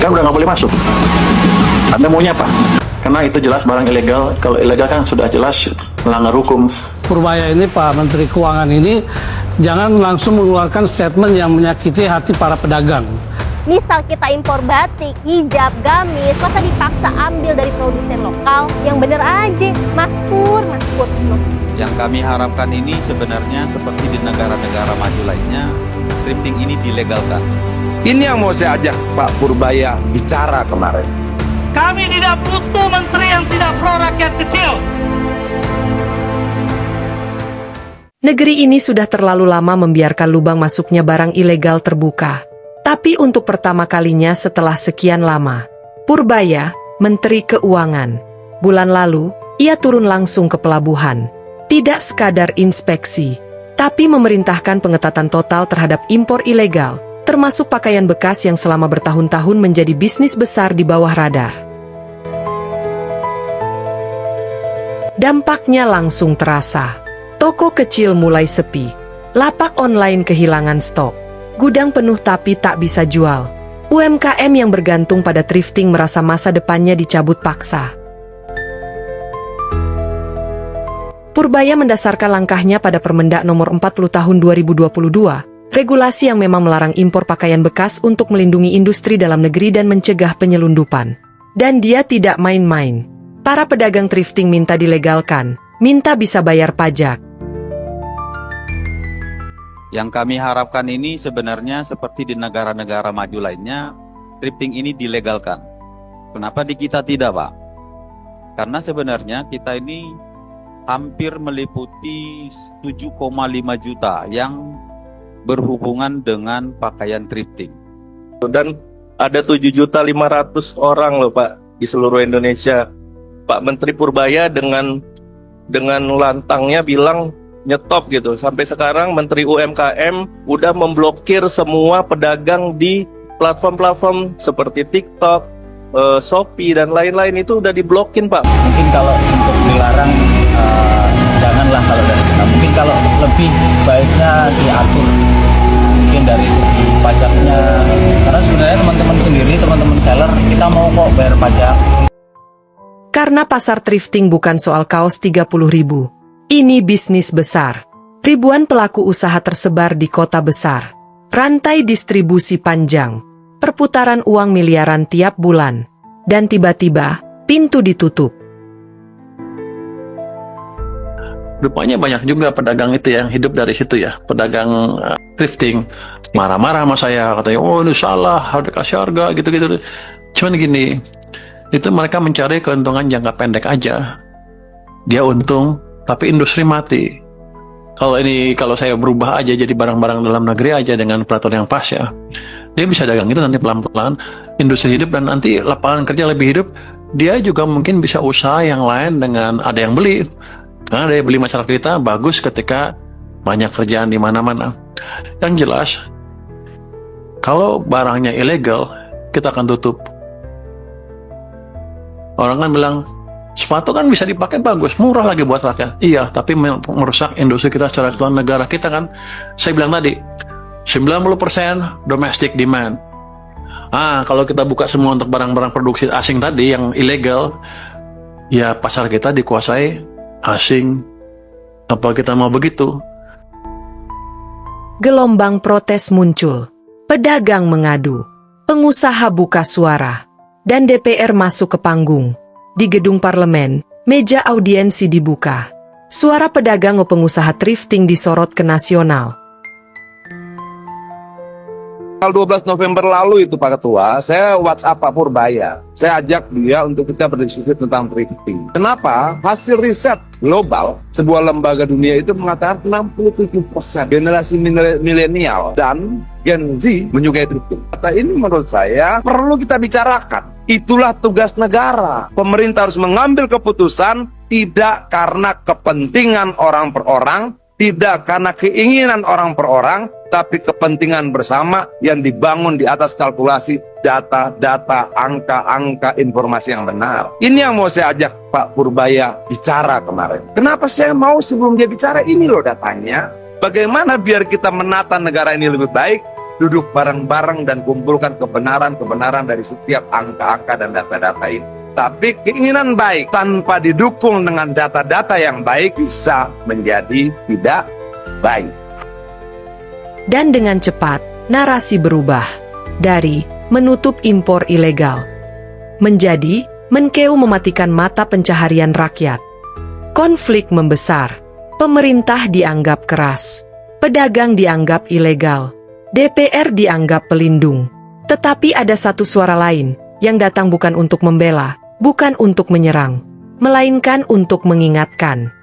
kan udah nggak boleh masuk. Anda maunya apa? Karena itu jelas barang ilegal. Kalau ilegal kan sudah jelas melanggar hukum. Purbaya ini, Pak Menteri Keuangan ini, jangan langsung mengeluarkan statement yang menyakiti hati para pedagang. Misal kita impor batik, hijab, gamis, masa dipaksa ambil dari produsen lokal? Yang bener aja, Mas Pur. Yang kami harapkan ini sebenarnya seperti di negara-negara maju lainnya, thrifting ini dilegalkan. Ini yang mau saya ajak Pak Purbaya bicara kemarin. Kami tidak butuh menteri yang tidak pro rakyat kecil. Negeri ini sudah terlalu lama membiarkan lubang masuknya barang ilegal terbuka. Tapi untuk pertama kalinya setelah sekian lama, Purbaya, Menteri Keuangan, bulan lalu, ia turun langsung ke pelabuhan. Tidak sekadar inspeksi, tapi memerintahkan pengetatan total terhadap impor ilegal, termasuk pakaian bekas yang selama bertahun-tahun menjadi bisnis besar di bawah radar. Dampaknya langsung terasa. Toko kecil mulai sepi, lapak online kehilangan stok, gudang penuh tapi tak bisa jual. UMKM yang bergantung pada thrifting merasa masa depannya dicabut paksa. Purbaya mendasarkan langkahnya pada Permendak Nomor 40 Tahun 2022, regulasi yang memang melarang impor pakaian bekas untuk melindungi industri dalam negeri dan mencegah penyelundupan. Dan dia tidak main-main. Para pedagang thrifting minta dilegalkan, minta bisa bayar pajak. Yang kami harapkan ini sebenarnya seperti di negara-negara maju lainnya, thrifting ini dilegalkan. Kenapa di kita tidak, Pak? Karena sebenarnya kita ini hampir meliputi 7,5 juta yang berhubungan dengan pakaian thrifting. Dan ada 7.500.000 orang loh Pak di seluruh Indonesia. Pak Menteri Purbaya dengan lantangnya bilang nyetop gitu. Sampai sekarang Menteri UMKM udah memblokir semua pedagang di platform-platform seperti TikTok, Shopee dan lain-lain itu udah diblokin Pak. Mungkin kalau untuk dilarang janganlah kalau dari kita. Mungkin kalau lebih baiknya diatur mungkin dari segi pajaknya. Karena sebenarnya teman-teman sendiri, teman-teman seller, kita mau kok bayar pajak. Karena pasar thrifting bukan soal kaos 30.000. Ini bisnis besar. Ribuan pelaku usaha tersebar di kota besar. Rantai distribusi panjang. Perputaran uang miliaran tiap bulan. Dan tiba-tiba, pintu ditutup. Rupanya banyak juga pedagang itu yang hidup dari situ ya. Pedagang thrifting. Marah-marah sama saya. Katanya, oh ini salah, harus kasih harga, gitu-gitu. Cuman gini, itu mereka mencari keuntungan jangka pendek aja. Dia untung, tapi industri mati. Kalau saya berubah aja jadi barang-barang dalam negeri aja dengan peraturan yang pas ya, dia bisa dagang itu nanti pelan-pelan, industri hidup dan nanti lapangan kerja lebih hidup. Dia juga mungkin bisa usaha yang lain dengan ada yang beli. Karena daya beli masyarakat kita bagus ketika banyak kerjaan di mana-mana. Yang jelas, kalau barangnya ilegal, kita akan tutup. Orang kan bilang, sepatu kan bisa dipakai bagus, murah lagi buat rakyat. Iya, tapi merusak industri kita secara keseluruhan negara kita kan. Saya bilang tadi, 90% domestic demand. Kalau kita buka semua untuk barang-barang produksi asing tadi yang ilegal, ya pasar kita dikuasai asing. Apa kita mau begitu? Gelombang protes muncul. Pedagang mengadu. Pengusaha buka suara. Dan DPR masuk ke panggung. Di gedung parlemen, meja audiensi dibuka. Suara pedagang atau pengusaha thrifting disorot ke nasional. Tanggal 12 November lalu itu Pak Ketua, saya WhatsApp Pak Purbaya. Saya ajak dia untuk kita berdiskusi tentang thrifting. Kenapa? Hasil riset global, sebuah lembaga dunia itu mengatakan 67% generasi milenial dan Gen Z menyukai thrifting. Kata ini menurut saya perlu kita bicarakan. Itulah tugas negara. Pemerintah harus mengambil keputusan tidak karena kepentingan orang per orang, tidak karena keinginan orang per orang, tapi kepentingan bersama yang dibangun di atas kalkulasi data-data, angka-angka, informasi yang benar. Ini yang mau saya ajak Pak Purbaya bicara kemarin. Kenapa saya mau sebelum dia bicara, ini loh datanya. Bagaimana biar kita menata negara ini lebih baik, duduk bareng-bareng dan kumpulkan kebenaran-kebenaran dari setiap angka-angka dan data-data ini. Tapi keinginan baik tanpa didukung dengan data-data yang baik bisa menjadi tidak baik. Dan dengan cepat, narasi berubah dari menutup impor ilegal menjadi Menkeu mematikan mata pencaharian rakyat. Konflik membesar, pemerintah dianggap keras, pedagang dianggap ilegal, DPR dianggap pelindung. Tetapi ada satu suara lain yang datang bukan untuk membela, bukan untuk menyerang, melainkan untuk mengingatkan.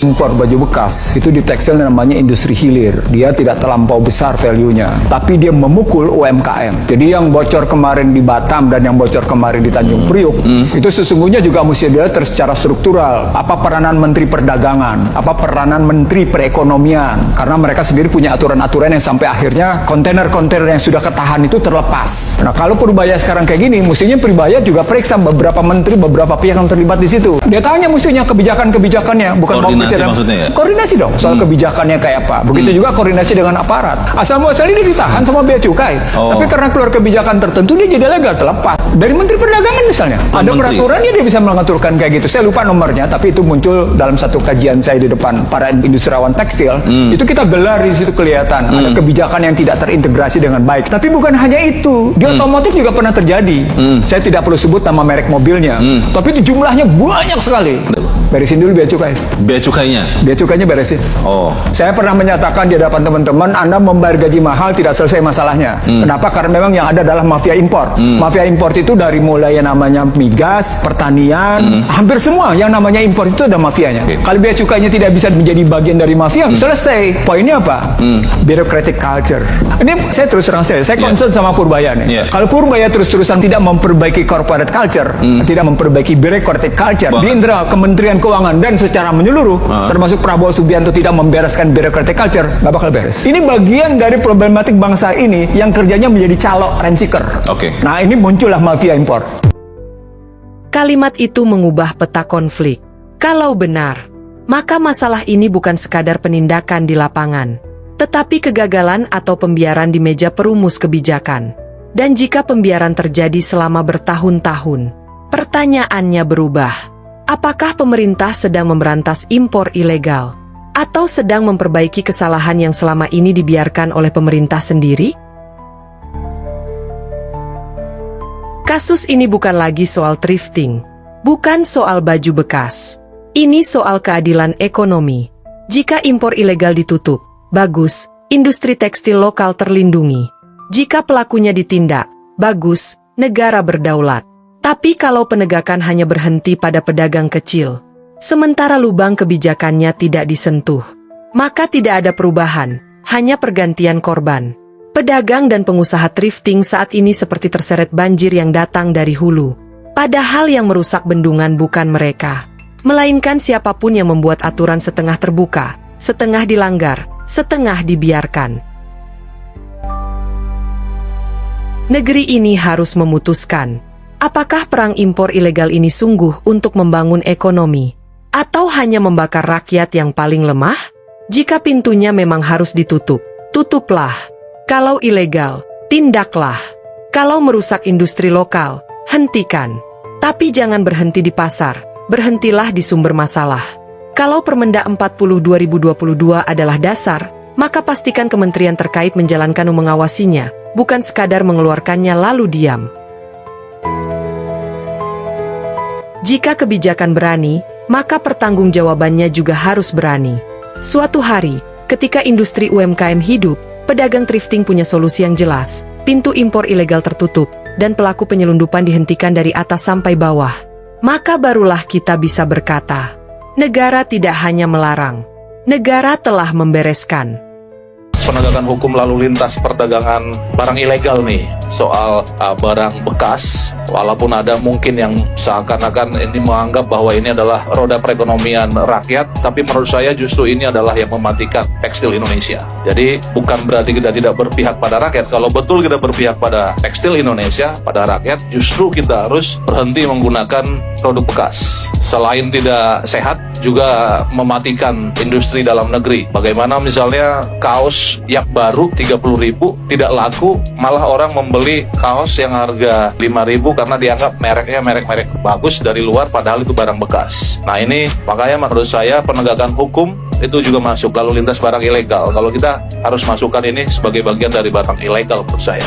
Impor baju bekas itu di tekstil namanya industri hilir. Dia tidak terlampau besar value-nya, tapi dia memukul UMKM. Jadi yang bocor kemarin di Batam dan yang bocor kemarin di Tanjung Priuk itu sesungguhnya juga mesti dilihat secara struktural. Apa peranan Menteri Perdagangan, apa peranan Menteri Perekonomian, karena mereka sendiri punya aturan-aturan yang sampai akhirnya kontainer-kontainer yang sudah ketahan itu terlepas. Nah, kalau Purbaya sekarang kayak gini, mestinya Purbaya juga periksa beberapa menteri, beberapa pihak yang terlibat di situ. Dia tanya mestinya kebijakan-kebijakannya, bukan maksudnya ya? Koordinasi dong soal kebijakannya kayak apa. Begitu juga koordinasi dengan aparat. Asal muasal ini ditahan sama bea cukai. Tapi karena keluar kebijakan tertentu dia jadi legal terlepas. Dari Menteri Perdagangan misalnya. Ada peraturannya dia bisa mengaturkan kayak gitu. Saya lupa nomornya, tapi itu muncul dalam satu kajian saya di depan para industriawan tekstil. Itu kita gelar di situ kelihatan ada kebijakan yang tidak terintegrasi dengan baik. Tapi bukan hanya itu. Di otomotif juga pernah terjadi. Saya tidak perlu sebut nama merek mobilnya. Tapi itu jumlahnya banyak sekali. Beresin dulu bea cukai. Bea cukainya? Bea cukainya beresin. Saya pernah menyatakan di hadapan teman-teman, Anda membayar gaji mahal tidak selesai masalahnya. Kenapa? Karena memang yang ada adalah mafia impor. Mafia impor itu dari mulai yang namanya migas, pertanian, hampir semua yang namanya impor itu ada mafianya. Kalau bea cukainya tidak bisa menjadi bagian dari mafia, selesai. Poinnya apa? Bureaucratic culture. Ini saya terus terang saya concern sama Purbaya nih. Kalau Purbaya terus-terusan tidak memperbaiki corporate culture, tidak memperbaiki bureaucratic culture, di internal Kementerian Keuangan dan secara menyeluruh, termasuk Prabowo Subianto tidak membereskan bureaucratic culture, nggak bakal beres. Ini bagian dari problematik bangsa ini yang kerjanya menjadi calo rent seeker. Nah, ini muncullah mafia impor. Kalimat itu mengubah peta konflik. Kalau benar, maka masalah ini bukan sekadar penindakan di lapangan, tetapi kegagalan atau pembiaran di meja perumus kebijakan. Dan jika pembiaran terjadi selama bertahun-tahun, pertanyaannya berubah. Apakah pemerintah sedang memberantas impor ilegal? Atau sedang memperbaiki kesalahan yang selama ini dibiarkan oleh pemerintah sendiri? Kasus ini bukan lagi soal thrifting, bukan soal baju bekas. Ini soal keadilan ekonomi. Jika impor ilegal ditutup, bagus, industri tekstil lokal terlindungi. Jika pelakunya ditindak, bagus, negara berdaulat. Tapi kalau penegakan hanya berhenti pada pedagang kecil, sementara lubang kebijakannya tidak disentuh, maka tidak ada perubahan, hanya pergantian korban. Pedagang dan pengusaha thrifting saat ini seperti terseret banjir yang datang dari hulu. Padahal yang merusak bendungan bukan mereka, melainkan siapapun yang membuat aturan setengah terbuka, setengah dilanggar, setengah dibiarkan. Negeri ini harus memutuskan, apakah perang impor ilegal ini sungguh untuk membangun ekonomi, atau hanya membakar rakyat yang paling lemah? Jika pintunya memang harus ditutup, tutuplah. Kalau ilegal, tindaklah. Kalau merusak industri lokal, hentikan. Tapi jangan berhenti di pasar, berhentilah di sumber masalah. Kalau Permendak 40 2022 adalah dasar, maka pastikan kementerian terkait menjalankan dan mengawasinya, bukan sekadar mengeluarkannya lalu diam. Jika kebijakan berani, maka pertanggungjawabannya juga harus berani. Suatu hari, ketika industri UMKM hidup, pedagang thrifting punya solusi yang jelas, pintu impor ilegal tertutup, dan pelaku penyelundupan dihentikan dari atas sampai bawah. Maka barulah kita bisa berkata, negara tidak hanya melarang, negara telah membereskan. Penegakan hukum lalu lintas perdagangan barang ilegal nih, soal barang bekas, walaupun ada mungkin yang seakan-akan ini menganggap bahwa ini adalah roda perekonomian rakyat, tapi menurut saya justru ini adalah yang mematikan tekstil Indonesia. Jadi bukan berarti kita tidak berpihak pada rakyat. Kalau betul kita berpihak pada tekstil Indonesia, pada rakyat, justru kita harus berhenti menggunakan produk bekas. Selain tidak sehat, juga mematikan industri dalam negeri. Bagaimana misalnya kaos yang baru 30.000 tidak laku, malah orang membeli kaos yang harga 5.000 karena dianggap mereknya merek-merek bagus dari luar, padahal itu barang bekas. Nah ini makanya menurut saya penegakan hukum itu juga masuk. Lalu lintas barang ilegal, kalau kita harus masukkan ini sebagai bagian dari barang ilegal menurut saya.